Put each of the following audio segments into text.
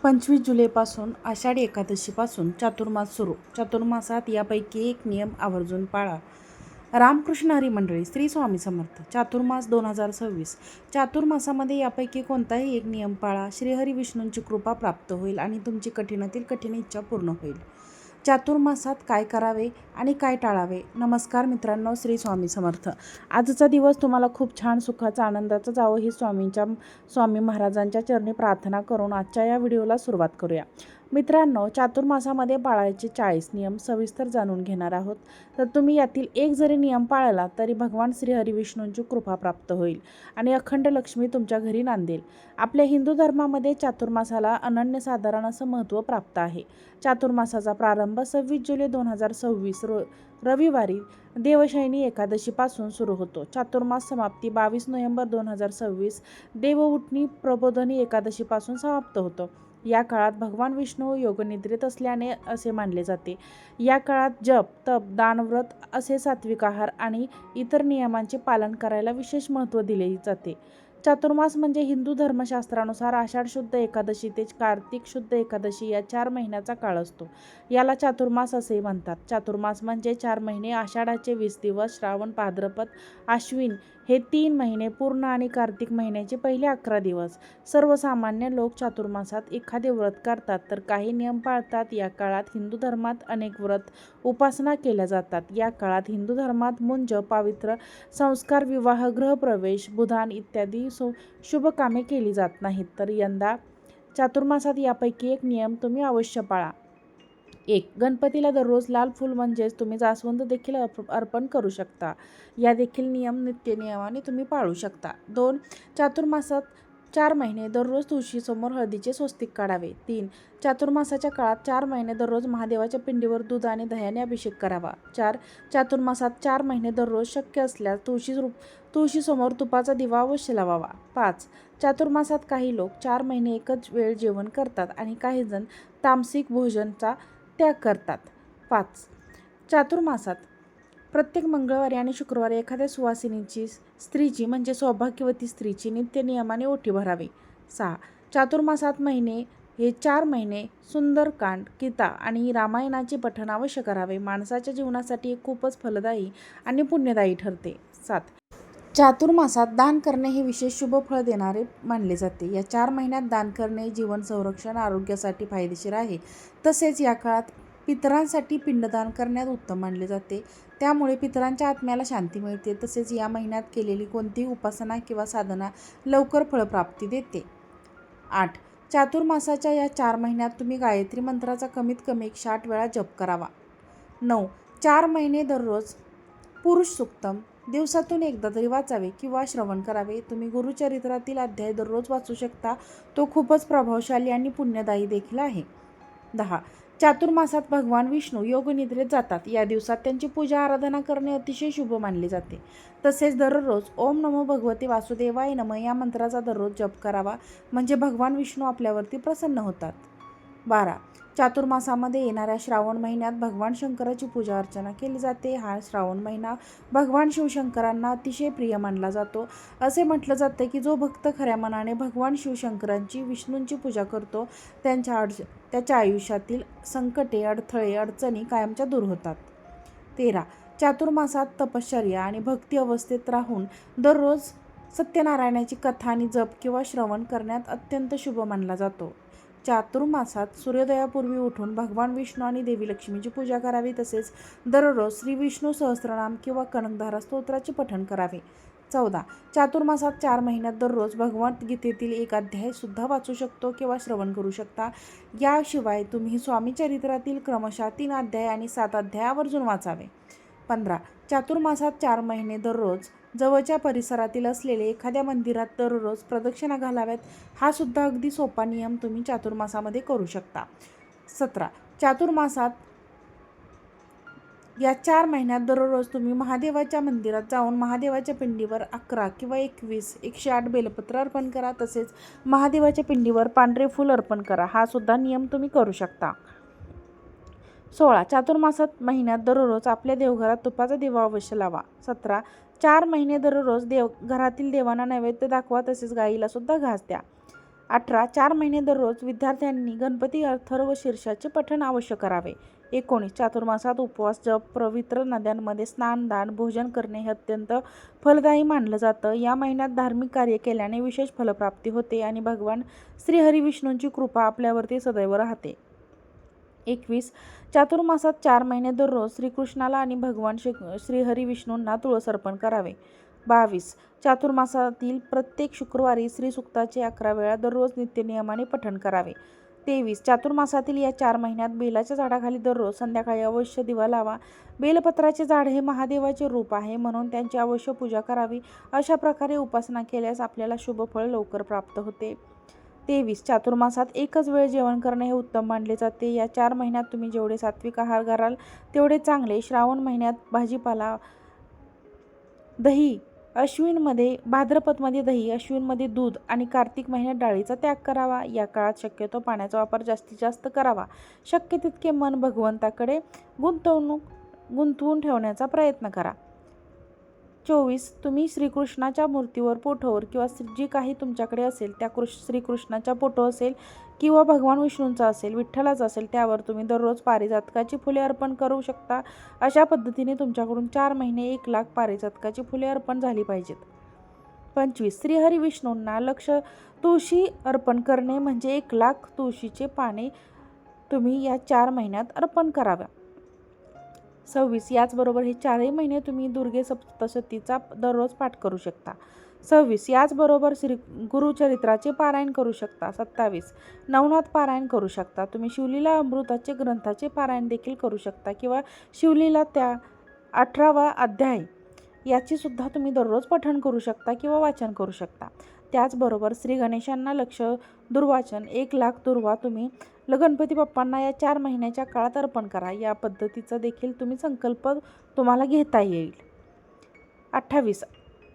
25 जुलैपासून आषाढी एकादशीपासून चातुर्मास सुरू. चातुर्मासात यापैकी एक नियम आवर्जून पाळा. रामकृष्ण हरी मंडळी, श्री स्वामी समर्थ. चातुर्मास 2026. चातुर्मासामध्ये यापैकी कोणताही एक नियम पाळा. श्रीहरी विष्णूंची कृपा प्राप्त होईल आणि तुमची कठीणातील कठीण इच्छा पूर्ण होईल. चातुर्मासात काय करावे आणि काय टाळावे? नमस्कार मित्रांनो, श्री स्वामी समर्थ. आजचा दिवस तुम्हाला खूप छान, सुखाचा, आनंदाचा जावो ही स्वामी महाराजांच्या चरणी प्रार्थना करून आजच्या या व्हिडिओला सुरुवात करूया. मित्रांनो, चातुर्मासामध्ये पाळायचे 40 नियम सविस्तर जाणून घेणार आहोत. तर तुम्ही यातील एक जरी नियम पाळला तरी भगवान श्रीहरी विष्णूंची कृपा प्राप्त होईल आणि अखंड लक्ष्मी तुमच्या घरी नांदेल. आपल्या हिंदू धर्मामध्ये चातुर्मासाला अनन्यसाधारण असं महत्त्व प्राप्त आहे. चातुर्मासाचा प्रारंभ 26 जुलै 2026 रविवारी देवशयनी एकादशीपासून सुरू होतो. चातुर्मास समाप्ती 22 नोव्हेंबर 2026 देवउठणी प्रबोधनी एकादशीपासून समाप्त होतो. या काळात भगवान विष्णू योगनिद्रेत असल्याने असे मानले जाते. या काळात जप, तप, दान, व्रत असे सात्विक आहार आणि इतर नियमांचे पालन करायला विशेष महत्त्व दिले जाते. चातुर्मास म्हणजे हिंदू धर्मशास्त्रानुसार आषाढ शुद्ध एकादशी ते कार्तिक शुद्ध एकादशी या 4 महिन्याचा काळ असतो. याला चातुर्मास असेही म्हणतात. चातुर्मास म्हणजे 4 महिने, आषाढाचे 20 दिवस, श्रावण, भाद्रपद, आश्विन हे 3 महिने पूर्ण आणि कार्तिक महिन्याचे पहिले 11 दिवस. सर्वसामान्य लोक चातुर्मासात एखादे व्रत करतात तर काही नियम पाळतात. या काळात हिंदू धर्मात अनेक व्रत उपासना केल्या जातात. या काळात हिंदू धर्मात मुंज, पावित्र्य, संस्कार, विवाह, गृहप्रवेश, बुधान इत्यादी शुभ कामे केली जात नाहीत. तर यंदा चातुर्मासात यापैकी एक नियम तुम्ही अवश्य पाळा. 1. गणपतीला दररोज लाल फूल म्हणजेच तुम्ही जास्वंद देखील अर्पण करू शकता. या देखील नित्यनियमाने तुम्ही पाळू शकता. 2. चातुर्मासात 4 महिने दररोज तुळशीसमोर हळदीचे स्वस्तिक काढावे. 3. चातुर्मासाच्या काळात 4 महिने दररोज महादेवाच्या पिंडीवर दूध आणि दह्याने अभिषेक करावा. 4. चातुर्मासात 4 महिने दररोज शक्य असल्यास तुळशीसमोर तुपाचा दिवा अवश्य लावावा. 5. चातुर्मासात काही लोक 4 महिने एकच वेळ जेवण करतात आणि काही जण तामसिक भोजनाचा त्याग करतात. 5. चातुर्मासात प्रत्येक मंगळवारी आणि शुक्रवारी एखाद्या सुवासिनीची स्त्रीची म्हणजे सौभाग्यवती स्त्रीची नित्य नियमाने ओटी भरावी. 6. चातुर्मासात हे 4 महिने सुंदरकांड, गीता आणि रामायणाचे पठण अवश्य करावे. माणसाच्या जीवनासाठी हे खूपच फलदायी आणि पुण्यदायी ठरते. 7. चातुर्मासात दान करणे हे विशेष शुभ फळ देणारे मानले जाते. या 4 महिन्यात दान करणे जीवन संरक्षण, आरोग्यासाठी फायदेशीर आहे. तसेच या काळात पितरांसाठी पिंडदान करण्यात उत्तम मानले जाते. त्यामुळे पितरांच्या आत्म्याला शांती मिळते. तसेच या महिन्यात केलेली कोणतीही उपासना किंवा साधना लवकर फळप्राप्ती देते. 8. चातुर्मासाच्या या 4 महिन्यात तुम्ही गायत्री मंत्राचा कमीत कमी 108 वेळा जप करावा. 9. 4 महिने दररोज पुरुष सूक्तम दिवसातून एकदा तरी वाचावे किंवा श्रवण करावे. तुम्ही गुरुचरित्रातील अध्याय दररोज वाचू शकता. तो खूपच प्रभावशाली आणि पुण्यदायी देखील आहे. 10. चातुर्मासात भगवान विष्णू योगनिद्रेत जातात. या दिवसात त्यांची पूजा आराधना करणे अतिशय शुभ मानले जाते. तसेच दररोज ओम नमो भगवते वासुदेवाय नमः या मंत्राचा दररोज जप करावा, म्हणजे भगवान विष्णू आपल्यावरती प्रसन्न होतात. 12. चातुर्मासामध्ये येणाऱ्या श्रावण महिन्यात भगवान शंकराची पूजा अर्चना केली जाते. हा श्रावण महिना भगवान शिवशंकरांना अतिशय प्रिय मानला जातो. असे म्हटलं जातं की जो भक्त खऱ्या मनाने भगवान शिवशंकरांची, विष्णूंची पूजा करतो त्याच्या आयुष्यातील संकटे, अडथळे, अडचणी कायमच्या दूर होतात. 13. चातुर्मासात तपश्चर्या आणि भक्ती अवस्थेत राहून दररोज सत्यनारायणाची कथा आणि जप किंवा श्रवण करण्यात अत्यंत शुभ मानला जातो. चातुर्मासात सूर्योदयापूर्वी उठून भगवान विष्णू आणि देवी लक्ष्मीची पूजा करावी. तसेच दररोज श्री विष्णू सहस्त्रनाम किंवा कनकधारा स्तोत्राचे पठण करावे. 14. चातुर्मासात 4 महिन्यात दररोज भगवद्गीतेतील एक अध्याय सुद्धा वाचू शकतो किंवा श्रवण करू शकता. याशिवाय तुम्ही स्वामी चरित्रातील क्रमशः 3 अध्याय आणि 7 अध्याय आवर्जून वाचावे. 15. चातुर्मासात 4 महिने दररोज जवळच्या परिसरातील असलेले एखाद्या मंदिरात दररोज प्रदक्षिणा घालाव्यात. हा सुद्धा अगदी सोपा नियम तुम्ही चातुर्मासामध्ये करू शकता. 17. चातुर्मासात या 4 महिन्यात दररोज तुम्ही महादेवाच्या मंदिरात जाऊन महादेवाच्या पिंडीवर 11 किंवा 108 बेलपत्र अर्पण करा. तसेच महादेवाच्या पिंडीवर पांढरे फूल अर्पण करा. हा सुद्धा नियम तुम्ही करू शकता. 16. चातुर्मासात महिन्यात दररोज आपल्या देवघरात तुपाचा दिवा अवश्य लावा. 17. 4 महिने दररोज घरातील देवांना नैवेद्य दाखवा. तसेच गाईला सुद्धा घास द्या. 18 4 महिने दररोज विद्यार्थ्यांनी गणपती अथर्वशीर्षाचे पठण अवश्य करावे. 19 चातुर्मासात उपवास, जप, पवित्र नद्यांमध्ये स्नान, दान, भोजन करणे हे अत्यंत फलदायी मानलं जातं. या महिन्यात धार्मिक कार्य केल्याने विशेष फलप्राप्ती होते आणि भगवान श्रीहरी विष्णूंची कृपा आपल्यावरती सदैव राहते. 21 चातुर्मासात 4 महिने दररोज श्रीकृष्णाला आणि भगवान श्रीहरी विष्णूंना तुळस अर्पण करावे. 22 चातुर्मासातील प्रत्येक शुक्रवारी श्रीसूक्ताचे 11 वेळा दररोज नित्यनियमाने पठण करावे. 23 चातुर्मासातील या 4 महिन्यात बेलाच्या झाडाखाली दररोज संध्याकाळी अवश्य दिवा लावा. बेलपत्राचे झाड हे महादेवाचे रूप आहे, म्हणून त्यांची अवश्य पूजा करावी. अशा प्रकारे उपासना केल्यास आपल्याला शुभ फळ लवकर प्राप्त होते. 23 चातुर्मासात एकच वेळ जेवण करणे हे उत्तम मानले जाते. या 4 महिन्यात तुम्ही जेवढे सात्विक आहार कराल तेवढे चांगले. श्रावण महिन्यात भाजीपाला, दही, अश्विनमध्ये भाद्रपदमध्ये दही, अश्विनमध्ये दूध आणि कार्तिक महिन्यात डाळीचा त्याग करावा. या काळात शक्यतो पाण्याचा वापर जास्तीत जास्त करावा. शक्य तितके मन भगवंताकडे गुंतवून ठेवण्याचा प्रयत्न करा. 24 तुम्ही श्रीकृष्णाच्या मूर्तीवर, फोटोवर किंवा जी काही तुमच्याकडे असेल त्या श्रीकृष्णाचा फोटो असेल किंवा भगवान विष्णूंचा असेल, विठ्ठलाचा असेल, त्यावर तुम्ही दररोज पारिजातकाची फुले अर्पण करू शकता. अशा पद्धतीने तुमच्याकडून 4 महिने 1 लाख पारिजातकाची फुले अर्पण झाली पाहिजेत. 25 श्रीहरी विष्णूंना लक्ष तुळशी अर्पण करणे म्हणजे 1 लाख तुळशीचे पाने तुम्ही या 4 महिन्यात अर्पण कराव्या. 26 याचबरोबर हे 4ही महिने तुम्ही दुर्गे सप्तशतीचा दररोज पाठ करू शकता. 26 याचबरोबर गुरुचरित्राचे पारायण करू शकता. 27 नवनाथ पारायण करू शकता. तुम्ही शिवलीला अमृताचे ग्रंथाचे पारायण देखील करू शकता किंवा शिवलीला त्या 18वा अध्याय याची सुद्धा तुम्ही दररोज पठण करू शकता किंवा वाचन करू शकता. त्याचबरोबर श्री गणेशांना लक्ष दुर्वाचन 1 लाख दुर्वा तुम्ही गणपती बाप्पांना या 4 महिन्याच्या काळात अर्पण करा. या पद्धतीचा देखील तुम्ही संकल्प तुम्हाला घेता येईल. 28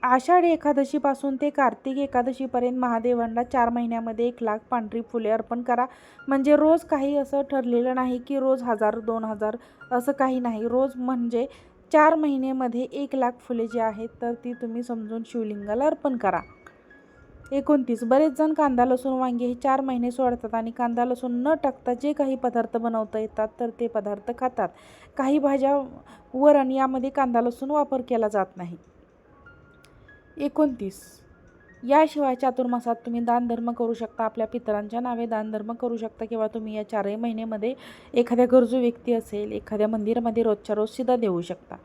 आषाढी एकादशीपासून ते कार्तिक एकादशीपर्यंत महादेवांना 4 महिन्यामध्ये 1 लाख पांढरी फुले अर्पण करा. म्हणजे रोज काही असं ठरलेलं नाही की रोज 1000 2000 असं काही नाही. रोज म्हणजे 4 महिन्यामध्ये 1 लाख फुले जी आहेत तर ती तुम्ही समजून शिवलिंगाला अर्पण करा. 29 बरेच जण कांदा, लसूण, वांगे हे 4 महिने सोडतात आणि कांदा, लसूण न टाकता जे काही पदार्थ बनवता येतात तर ते पदार्थ खातात. काही भाज्या, वरण यामध्ये कांदा, लसूण वापर केला जात नाही. 29 याशिवाय चातुर्मासात तुम्ही दानधर्म करू शकता. आपल्या पितरांच्या नावे दानधर्म करू शकता किंवा तुम्ही या 4ही महिन्यामध्ये एखाद्या गरजू व्यक्ती असेल, एखाद्या मंदिरामध्ये रोजच्या रोज सुद्धा देऊ शकता.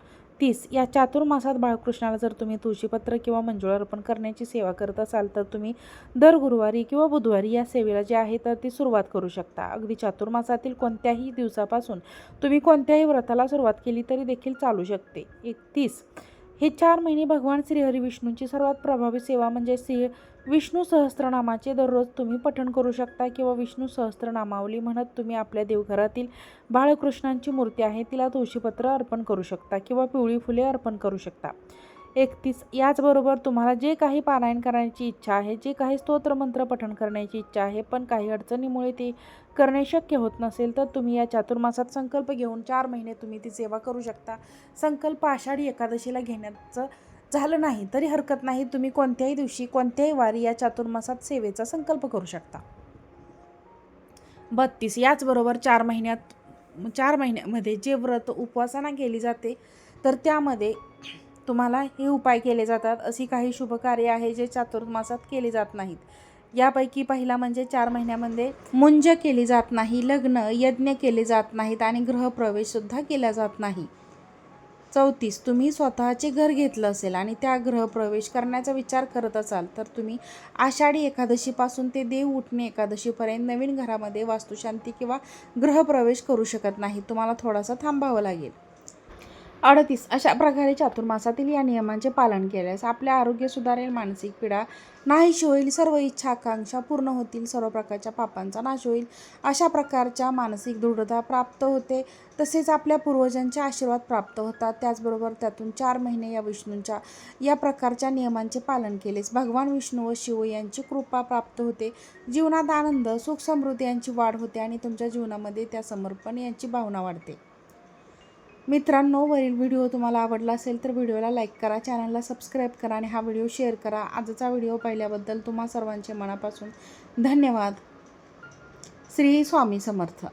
30 या चातुर्मासात बाळकृष्णाला जर तुम्ही तुळशीपत्र किंवा मंजुळ अर्पण करण्याची सेवा करत असाल तर तुम्ही दर गुरुवारी किंवा बुधवारी या सेवेला जे आहे तर ती सुरुवात करू शकता. अगदी चातुर्मासातील कोणत्याही दिवसापासून तुम्ही कोणत्याही व्रताला सुरुवात केली तरी देखील चालू शकते. 31 हे 4 महिने भगवान श्रीहरी विष्णूंची सर्वात प्रभावी सेवा म्हणजे विष्णू सहस्त्रनामाचे दररोज तुम्ही पठण करू शकता किंवा विष्णू सहस्त्रनामावली म्हणत तुम्ही आपल्या देवघरातील बाळकृष्णांची मूर्ती आहे तिला तुळशीपत्र अर्पण करू शकता किंवा पिवळी फुले अर्पण करू शकता. 31 याचबरोबर तुम्हाला जे काही पारायण करण्याची इच्छा आहे, जे काही स्तोत्रमंत्र पठण करण्याची इच्छा आहे पण काही अडचणीमुळे ते करणे शक्य होत नसेल तर तुम्ही या चातुर्मासात संकल्प घेऊन 4 महिने तुम्ही ती सेवा करू शकता. संकल्प आषाढी एकादशीला घेण्याचं झालं नाही तरी हरकत नाही. तुम्ही कोणत्याही दिवशी कोणत्याही वारी या चातुर्मासात सेवेचा संकल्प करू शकता. 32 याचबरोबर 4 महिन्यामध्ये जे व्रत उपासना केली जाते तर त्यामध्ये तुम्हाला हे उपाय केले जातात. अशी काही शुभ कार्य आहे जे चातुर्मासात केले जात नाहीत. यापैकी पहिला म्हणजे 4 महिन्यामध्ये मुंज केली जात नाही, लग्न यज्ञ केले जात नाहीत आणि गृहप्रवेशसुद्धा केला जात नाही. 34 तुम्ही स्वतःचे घर घेतलं असेल आणि त्या गृहप्रवेश करण्याचा विचार करत असाल तर तुम्ही आषाढी एकादशीपासून ते देव उठणे एकादशीपर्यंत नवीन घरामध्ये वास्तुशांती किंवा गृहप्रवेश करू शकत नाही. तुम्हाला थोडासा थांबावं लागेल. 38 अशा प्रकारे चातुर्मासातील या नियमांचे पालन केल्यास आपले आरोग्य सुधारेल, मानसिक पीडा नाहीशी होईल, सर्व इच्छा आकांक्षा पूर्ण होतील, सर्व प्रकारच्या पापांचा नाश होईल. अशा प्रकारच्या मानसिक दृढता प्राप्त होते. तसेच आपल्या पूर्वजांचे आशीर्वाद प्राप्त होतात. त्याचबरोबर त्यातून 4 महिने या विष्णूंच्या या प्रकारच्या नियमांचे पालन केलेस भगवान विष्णू व शिव यांची कृपा प्राप्त होते. जीवनात आनंद, सुख, समृद्धी यांची वाढ होते आणि तुमच्या जीवनामध्ये त्या समर्पण यांची भावना वाढते. मित्रांनो, वरील व्हिडिओ तुम्हाला आवडला असेल तर व्हिडिओला लाईक करा, चॅनलला सबस्क्राईब करा आणि हा व्हिडिओ शेअर करा. आजचा व्हिडिओ पाहिल्याबद्दल तुम्हा सर्वांचे मनापासून धन्यवाद. श्री स्वामी समर्थ.